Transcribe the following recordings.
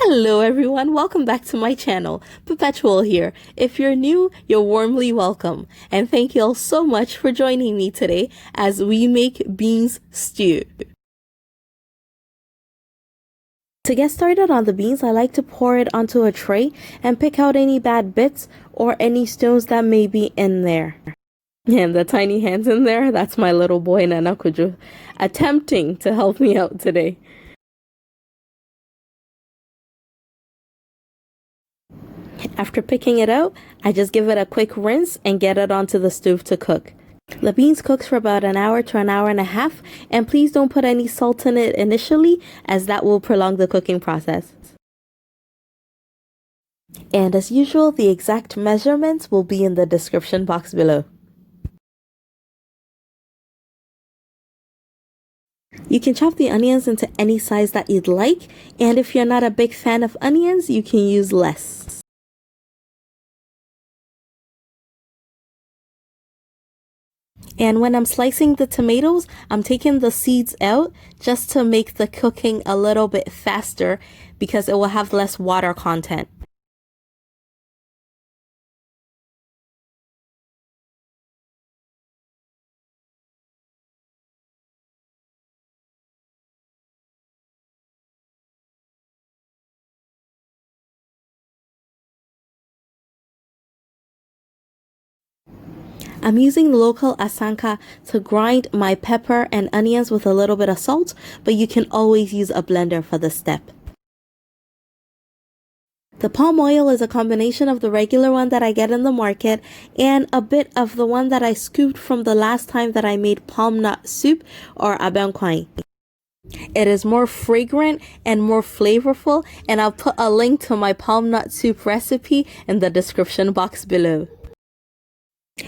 Hello everyone, welcome back to my channel. Perpetual here. If you're new, you're warmly welcome. And thank you all so much for joining me today as we make beans stew. To get started on the beans, I like to pour it onto a tray and pick out any bad bits or any stones that may be in there. And the tiny hands in there, that's my little boy Nanakujo attempting to help me out today. After picking it out, I just give it a quick rinse and get it onto the stove to cook. The beans cook for about an hour to an hour and a half, and please don't put any salt in it initially as that will prolong the cooking process. And as usual, the exact measurements will be in the description box below. You can chop the onions into any size that you'd like, and if you're not a big fan of onions, you can use less. And when I'm slicing the tomatoes, I'm taking the seeds out just to make the cooking a little bit faster because it will have less water content. I'm using local asanka to grind my pepper and onions with a little bit of salt, but you can always use a blender for this step. The palm oil is a combination of the regular one that I get in the market and a bit of the one that I scooped from the last time that I made palm nut soup or abankwai. It is more fragrant and more flavorful, and I'll put a link to my palm nut soup recipe in the description box below.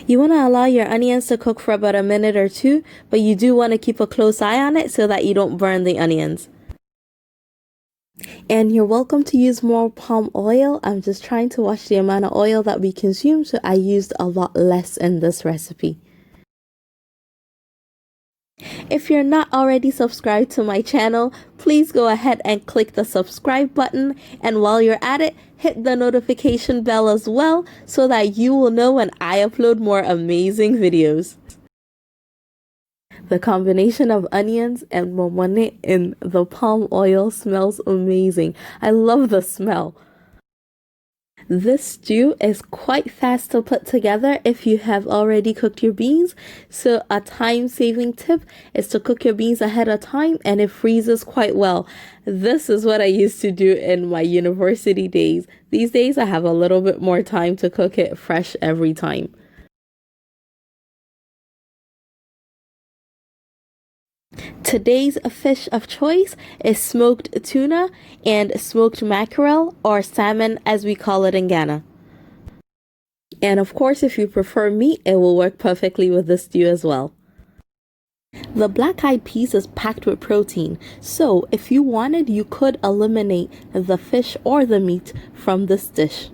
You want to allow your onions to cook for about a minute or two, but you do want to keep a close eye on it so that you don't burn the onions. And you're welcome to use more palm oil. I'm just trying to watch the amount of oil that we consume, so I used a lot less in this recipe. If you're not already subscribed to my channel, please go ahead and click the subscribe button, and while you're at it, hit the notification bell as well so that you will know when I upload more amazing videos. The combination of onions and momone in the palm oil smells amazing. I love the smell. This stew is quite fast to put together if you have already cooked your beans, so a time-saving tip is to cook your beans ahead of time and it freezes quite well. This is what I used to do in my university days. These days I have a little bit more time to cook it fresh every time. Today's fish of choice is smoked tuna and smoked mackerel, or salmon as we call it in Ghana. And of course, if you prefer meat, it will work perfectly with this stew as well. The black-eyed peas is packed with protein, so if you wanted, you could eliminate the fish or the meat from this dish.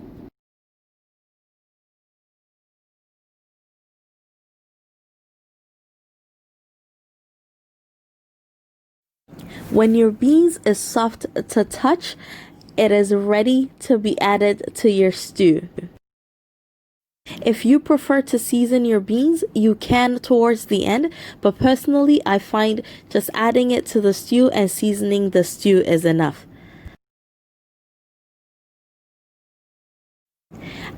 When your beans is soft to touch, it is ready to be added to your stew. If you prefer to season your beans, you can towards the end, but personally I find just adding it to the stew and seasoning the stew is enough.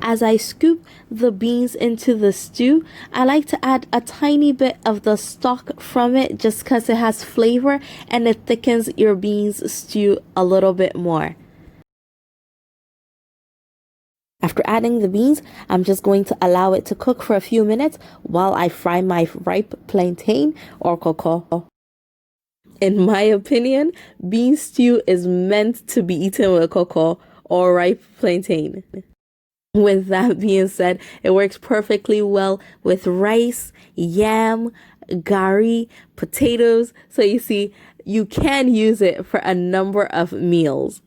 As I scoop the beans into the stew, I like to add a tiny bit of the stock from it just because it has flavor and it thickens your beans stew a little bit more. After adding the beans, I'm just going to allow it to cook for a few minutes while I fry my ripe plantain or cocoa. In my opinion, bean stew is meant to be eaten with cocoa or ripe plantain. With that being said, it works perfectly well with rice, yam, gari, potatoes. So you see, you can use it for a number of meals.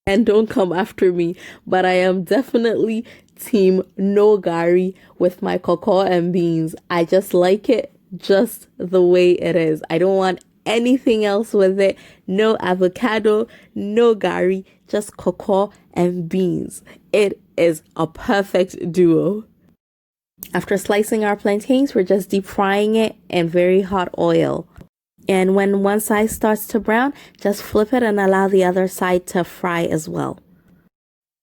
And don't come after me, but I am definitely team no gari with my cocoa and beans. I just like it just the way it is. I don't want anything else with it. No avocado, no gari, just cocoa and beans. It is a perfect duo. After slicing our plantains, we're just deep frying it in very hot oil. And when one side starts to brown, just flip it and allow the other side to fry as well.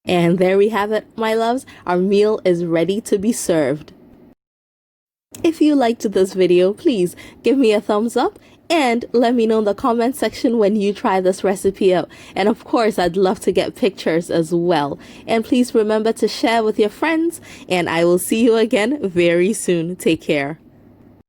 And there we have it, my loves. Our meal is ready to be served. If you liked this video, please give me a thumbs up and let me know in the comment section when you try this recipe out. And of course, I'd love to get pictures as well. And please remember to share with your friends, and I will see you again very soon. Take care.